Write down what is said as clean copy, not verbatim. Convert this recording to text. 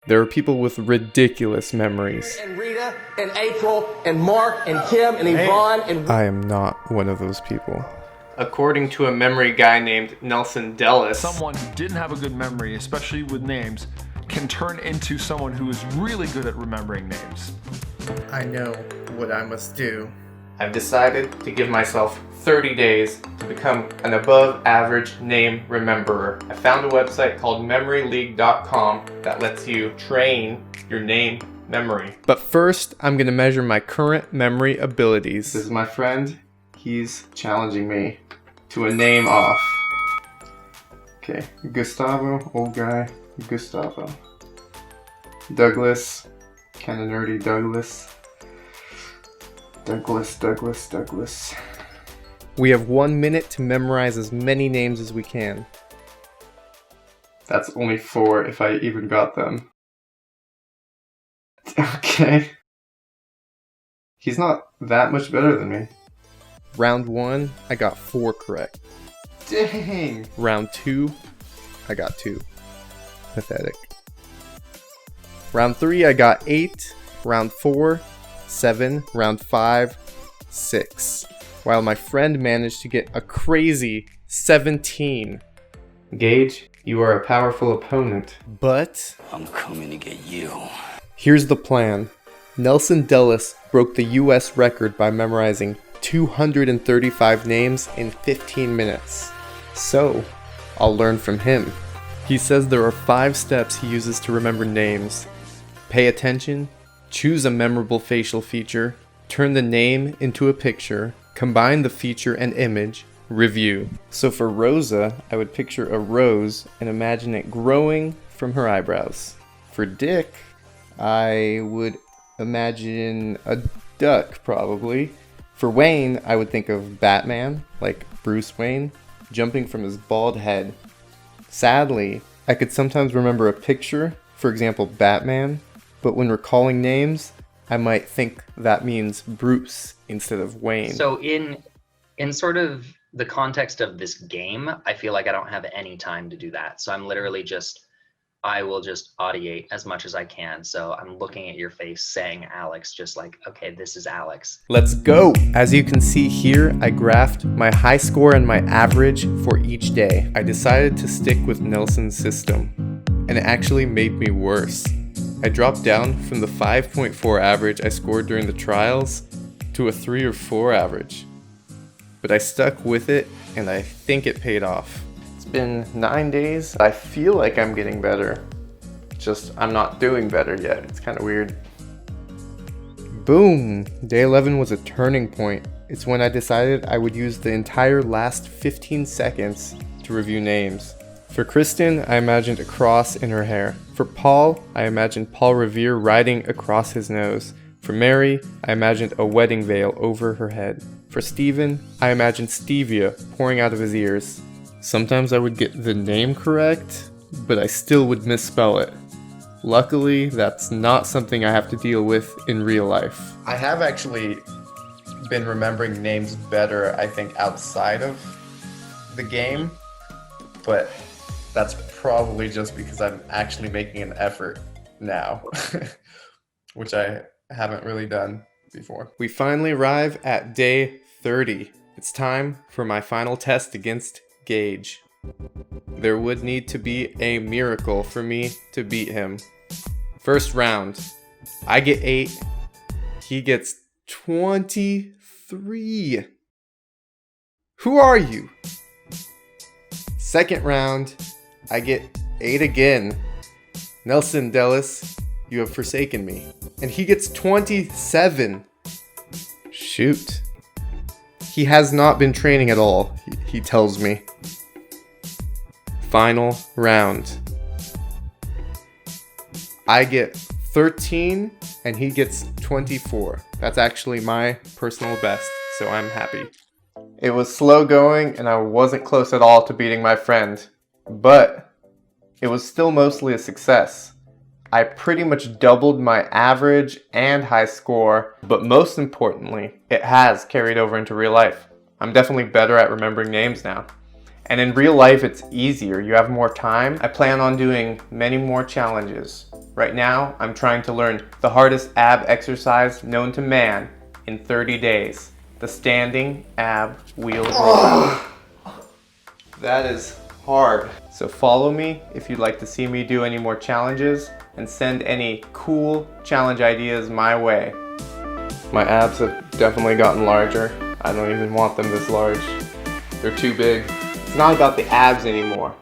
There are people with ridiculous memories. And Rita and April and Mark and Kim and Yvonne and... I am not one of those people. According to a memory guy named Nelson Dellis, someone who didn't have a good memory, especially with names, can turn into someone who is really good at remembering names. I know what I must do. I've decided to give myself 30 days to become an above average name rememberer. I found a website called memoryleague.com that lets you train your name memory. But first, I'm going to measure my current memory abilities. This is my friend. He's challenging me to a name off. Okay, Gustavo, old guy, Gustavo. Douglas, kind of nerdy Douglas. Douglas. We have 1 minute to memorize as many names as we can. That's only 4 if I even got them. Okay. He's not that much better than me. Round 1, I got 4 correct. Dang! Round 2, I got 2. Pathetic. Round 3, I got 8. Round 4, 7. Round 5, 6. While my friend managed to get a crazy 17. Gage, you are a powerful opponent. But I'm coming to get you. Here's the plan. Nelson Dellis broke the US record by memorizing 235 names in 15 minutes. So, I'll learn from him. He says there are 5 steps he uses to remember names. Pay attention, choose a memorable facial feature, turn the name into a picture, combine the feature and image, review. So for Rosa, I would picture a rose and imagine it growing from her eyebrows. For Dick, I would imagine a duck, probably. For Wayne, I would think of Batman, like Bruce Wayne, jumping from his bald head. Sadly, I could sometimes remember a picture, for example, Batman, but when recalling names, I might think that means Bruce instead of Wayne. So in sort of the context of this game, I feel like I don't have any time to do that. So I'm literally I will just audiate as much as I can. So I'm looking at your face saying Alex, just like, okay, this is Alex. Let's go! As you can see here, I graphed my high score and my average for each day. I decided to stick with Nelson's system, and it actually made me worse. I dropped down from the 5.4 average I scored during the trials to a 3 or 4 average. But I stuck with it, and I think it paid off. It's been 9 days. I feel like I'm getting better. Just, I'm not doing better yet. It's kind of weird. Boom! Day 11 was a turning point. It's when I decided I would use the entire last 15 seconds to review names. For Kristen, I imagined a cross in her hair. For Paul, I imagined Paul Revere riding across his nose. For Mary, I imagined a wedding veil over her head. For Steven, I imagined stevia pouring out of his ears. Sometimes I would get the name correct, but I still would misspell it. Luckily, that's not something I have to deal with in real life. I have actually been remembering names better, I think, outside of the game, but that's probably just because I'm actually making an effort now, which I haven't really done before. We finally arrive at day 30. It's time for my final test against Gage. There would need to be a miracle for me to beat him. First round, I get 8, he gets 23. Who are you? Second round, I get 8 again. Nelson Dellis, you have forsaken me. And he gets 27. Shoot. He has not been training at all, he tells me. Final round. I get 13 and he gets 24. That's actually my personal best, so I'm happy. It was slow going and I wasn't close at all to beating my friend, but it was still mostly a success. I pretty much doubled my average and high score, but most importantly, it has carried over into real life. I'm definitely better at remembering names now. And in real life, it's easier. You have more time. I plan on doing many more challenges. Right now, I'm trying to learn the hardest ab exercise known to man in 30 days. The standing ab wheel roll. That is hard. So follow me if you'd like to see me do any more challenges, and send any cool challenge ideas my way. My abs have definitely gotten larger. I don't even want them this large. They're too big. It's not about the abs anymore.